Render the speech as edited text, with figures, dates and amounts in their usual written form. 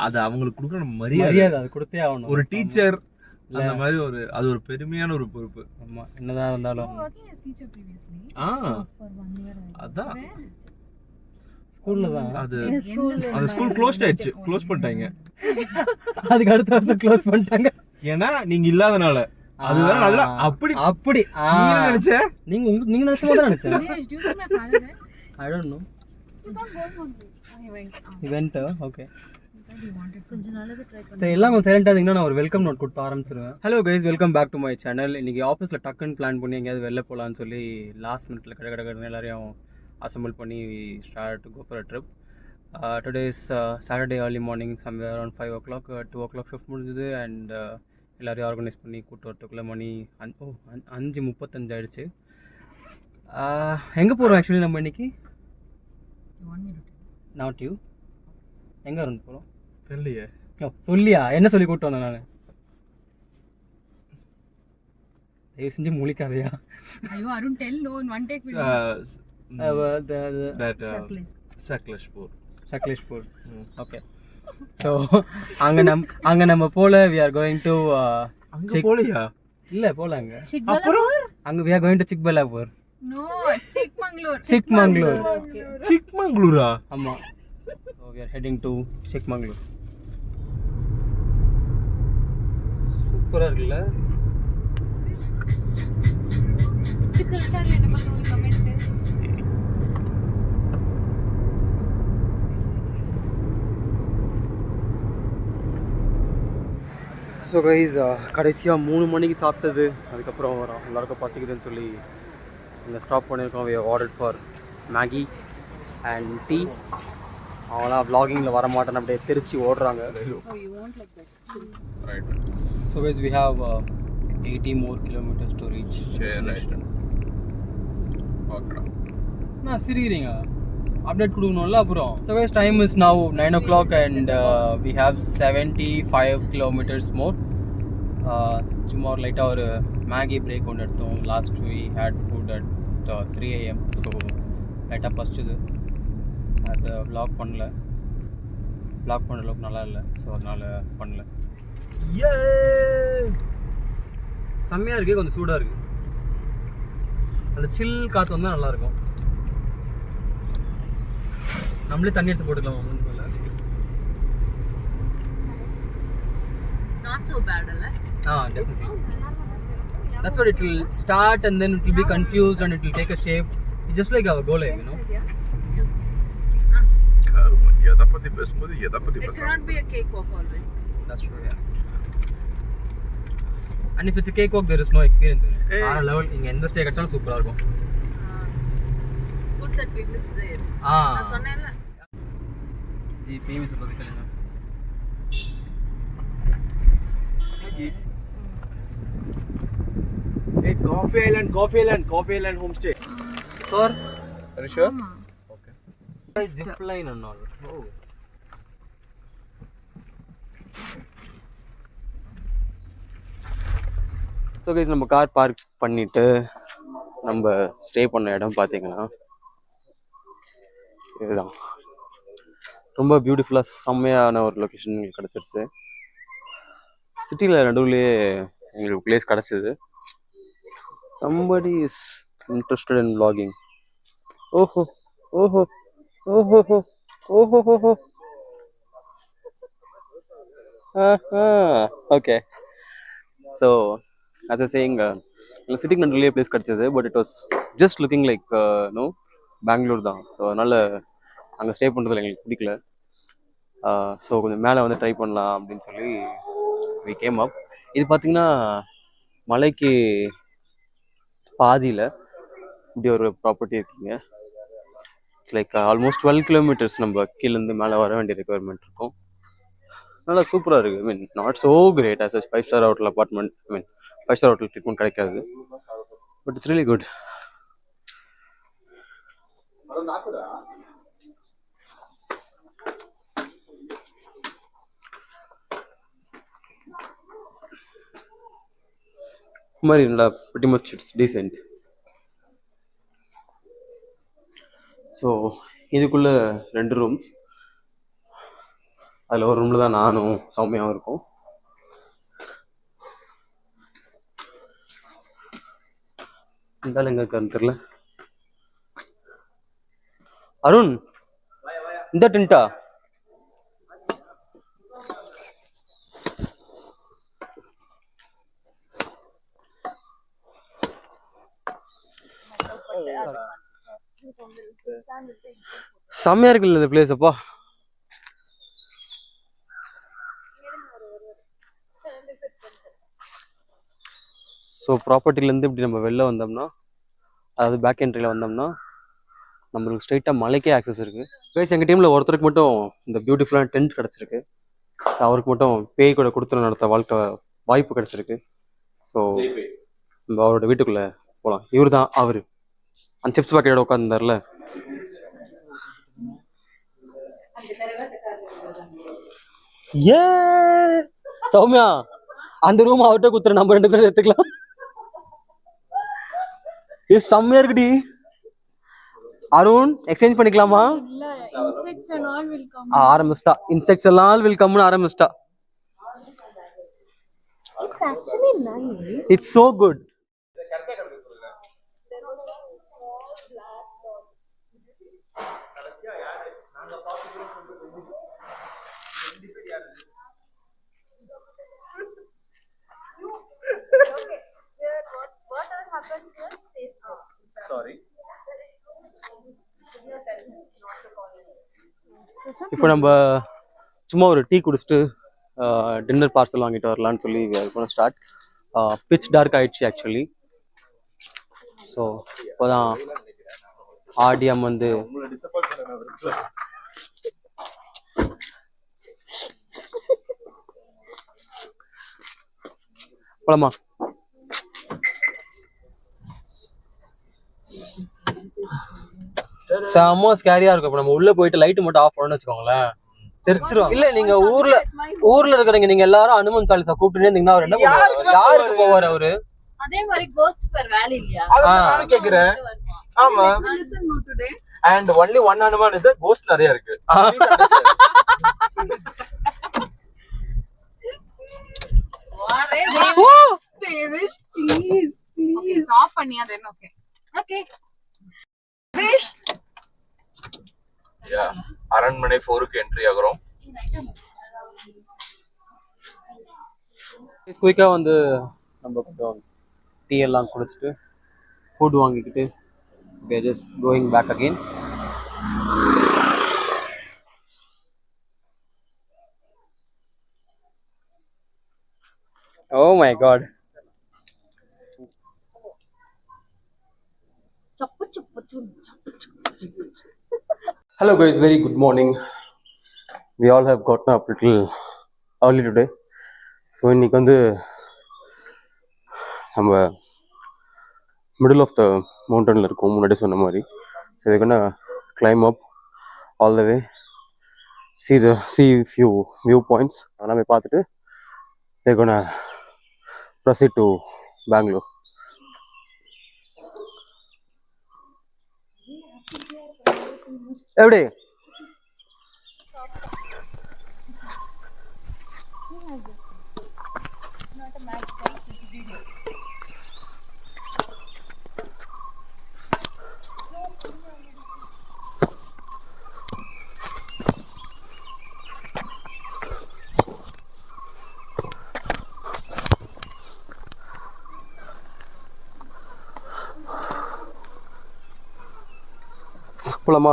அது அவங்களுக்கு கொடுக்குற மரியாதை, அது கொடுத்தே ஆகணும். ஒரு டீச்சர் அந்த மாதிரி அது ஒரு பெருமையான ஒரு பொறுப்பு. ஆமா, என்னதான் இருந்தாலும். அதான் ஸ்கூல்ல தான் அது அந்த ஸ்கூல் க்ளோஸ் ஆயிடுச்சு, க்ளோஸ் பண்ணிட்டாங்க. அதுக்கு அடுத்த வருஷம் க்ளோஸ் பண்ணிட்டாங்க. ஏன்னா நீங்க இல்லாதனால. அதுதான் நல்லா அப்படி நீங்க நினைச்ச நீங்க நினைச்ச மாதிரி நினைச்சேன். I don't know. He went. Okay. சரி, எல்லாம் கொஞ்சம் சைலண்டாக இருந்தீங்கன்னா நான் ஒரு வெல்கம் நோட் கொடுத்து ஆரம்பிச்சிருவேன். Hello guys, welcome back to my channel. இன்றைக்கி ஆஃபீஸில் டக்குன்னு பிளான் பண்ணி எங்கேயாவது வெளில போகலான்னு சொல்லி லாஸ்ட் மினிட்ல கடை எல்லாரையும் அசம்பிள் பண்ணி start go for a trip. Today is Saturday early morning somewhere around 5 o'clock 2 o'clock shift முடிஞ்சுது. அண்ட் எல்லோரையும் ஆர்கனைஸ் பண்ணி கூப்பிட்டு வரத்துக்குள்ளே மணி 5:35 ஆகிடுச்சு. எங்கே போகிறோம் ஆக்சுவலி நம்ம இன்னைக்கு? Not you. எங்கே இருந்து போகிறோம் சொல்லியே? சொல்லியா? என்ன சொல்லி கூப்பிட்டு வந்தேன் நான்? தயவு செஞ்சு முழிக்காதையா? ஐயோ Arun, tell no in one take Sakleshpur. Okay. So அங்கே நம்ம போல we are going to அங்கே போலையா? இல்லை போல அங்கே. அப்புறம் அங்கே we are going to Chikballapur. No, Chikmagalur. சிக்மங்களூரா? ஆமாம். So we are heading to Chikmagalur. சூப்பரா இருக்குல்ல? ஸோ கைஸ், கடைசியாக 3 மணிக்கு சாப்பிட்டது. அதுக்கப்புறம் எல்லாருக்கும் பசிக்குதுன்னு சொல்லி இங்கே ஸ்டாப் பண்ணியிருக்கோம். we have ordered for Maggi and tea. அவங்களாம் vloggingல வர மாட்டேன்னு அப்படியே திருச்சி ஓடுறாங்க. So guys, we have 80 more kilometers to reach. நான் சிரிக்கிறீங்க, அப்டேட் கொடுக்கணும்ல அப்புறம். So guys, time is now 9 o'clock and we have 75 kilometers more. சும்மா ஒரு லைட்டாக ஒரு மேகி பிரேக் ஒன்று எடுத்தோம். Last we had food at 3 AM. So லைட்டாக பசிச்சுது. அதை vlog பண்ணல அளவுக்கு நல்லா இல்லை. ஸோ அதனால் பண்ணல. செம்மையாக இருக்குது, கொஞ்சம் சூடாக இருக்குது. அந்த சில் காற்று வந்தால் நல்லாயிருக்கும். நம்மளே தண்ணி எடுத்து போட்டுக்கலாம். Definitely. That's what it will start and then it will be confused and it will take a shape. It's just like our goal, you know. It cannot be a cakewalk always. That's true, yeah. And if it's a cakewalk, there is no experience in it. Our level, inga endha stay kachana super ah irukum. Good that we missed there. நான் சொன்னேன்ல. G PV சொல்றது கேளுங்க. Hey, Coffee Island homestay. Sir, are you sure? Okay. Zip line and all. Oh. So guys, நம்ம car park பண்ணிட்டு நம்ம stay பண்ண இடம் பார்த்தீங்கன்னா இதுதான். ரொம்ப பியூட்டிஃபுல்லாக செம்மையான ஒரு லொக்கேஷன் எங்களுக்கு கிடச்சிருச்சு. சிட்டியில் நடுவுலேயே எங்களுக்கு பிளேஸ் கிடச்சிது. somebody is interested in vlogging. ஓஹோ ஓஹோ ஓஹோ ஓஹோ ஓஹோ. Okay. So as I was saying, சிட்டிக்கு நடுவுலேயே பிளேஸ் கிடச்சிது. But it was just looking like no Bangalore தான். ஸோ அதனால் அங்கே ஸ்டே பண்ணுறதுல எங்களுக்கு பிடிக்கல. ஸோ கொஞ்சம் மேலே வந்து ட்ரை பண்ணலாம் அப்படின்னு சொல்லி we came up. இது பார்த்திங்கன்னா மலைக்கு பாதியில் இப்படி ஒரு ப்ராப்பர்ட்டி இருக்குங்க. இட்ஸ் லைக் ஆல்மோஸ்ட் 12 kilometers நம்ம கீழேருந்து மேலே வர வேண்டிய ரெக்குவயர்மெண்ட் இருக்கும். நல்லா சூப்பராக இருக்குது. I mean not so great as a 5-star hotel apartment. I mean 5-star hotel treatment கிடைக்காது. But it's really good. மாதிரி நல்லா pretty much it's decent. So இதுக்குள்ளே 2 rooms. அதில் ஒரு ரூமில் தான் நானும் சௌமியாவும் இருக்கும். இருந்தாலும் எங்கே இருக்காருன்னு தெரியல. அருண் இந்த டென்ட்டா செம்மையா இருக்குல்ல இந்த பிளேஸ். அப்பா ஸோ ப்ராப்பர்ட்டிலேருந்து இப்படி நம்ம வெளில வந்தோம்னா, அதாவது பேக் என்ட்ரியில் வந்தோம்னா நம்மளுக்கு ஸ்ட்ரைட்டாக மலைக்கே ஆக்சஸ் இருக்குது. கைஸ் எங்கள் டீமில் ஒருத்தருக்கு மட்டும் இந்த பியூட்டிஃபுல்லான டென்ட் கிடச்சிருக்கு. ஸோ அவருக்கு மட்டும் பேய் கூட கொடுத்து நடத்த வாய்ப்பு கிடச்சிருக்கு. ஸோ நம்ம அவரோட வீட்டுக்குள்ளே போகலாம். இவர் தான் அவர் அந்த சிப்ஸ் பாக்கெட்டோட உட்காந்துருந்தார்ல. ஏ சௌமியா அந்த ரூம் அவர்கிட்ட குத்துற, நம்ம 2 பேரும் எடுத்துக்கலாம். இது செம்மையா இருக்குடி. அருண் எக்ஸ்சேஞ்ச் பண்ணிக்கலாமா? ஆரம்பிச்சிட்டா. இன்செக்ட்ஸ் எல்லாம் வில் கம்னு ஆரம்பிச்சிட்டா. It's so good. இப்போ நம்ம சும்மா ஒரு டீ குடிச்சிட்டு டின்னர் பார்சல் வாங்கிட்டு வரலான்னு சொல்லி ஸ்டார்ட். பிட்ச் டார்க் ஆயிடுச்சு ஆக்சுவலி. ஸோ இப்போதான் ஆடியம் வந்து போலாமா? செம்ம ஸ்கேரியா இருக்கும். இப்போ நம்ம உள்ள போயிட்டு லைட் மட்டும் ஆஃப் பண்ணணும்னு வச்சுக்கோங்களேன், தெரிச்சிரும். இல்ல நீங்க ஊர்ல இருக்கிறவங்க நீங்க எல்லாரும் அனுமன் சாலிசா கூப்பிட்டு இருந்தீங்கன்னா அவர் என்ன பண்ணுவாரு? யாருக்கு போவாரு அவரு? அதே மாதிரி கோஸ்ட் பேர் வேலை இல்லையா? நான் கேக்குறேன். ஆமா. And only one Hanuman is a ghost நிறைய இருக்கு. David, please stop பண்ணியா then okay. Yeah, அரண்மனை 4க்கு என்ட்ரி ஆகுறோம். குயிக்கா வந்து நம்ம கொஞ்சம் டீ எல்லாம் குடிச்சிட்டு ஃபுட் வாங்கிக்கிட்டு we are just going back again. Oh my god. Hello guys, very good morning. We all have gotten up little early today. So இன்னைக்கு வந்து நம்ம middle of the mountainல இருக்கோம் முன்னாடி சொன்ன மாதிரி. So we're gonna climb up all the way, see few viewpoints. அதெல்லாம் போய் பார்த்துட்டு we're gonna proceed to Bangalore. எப்படி போலாமா?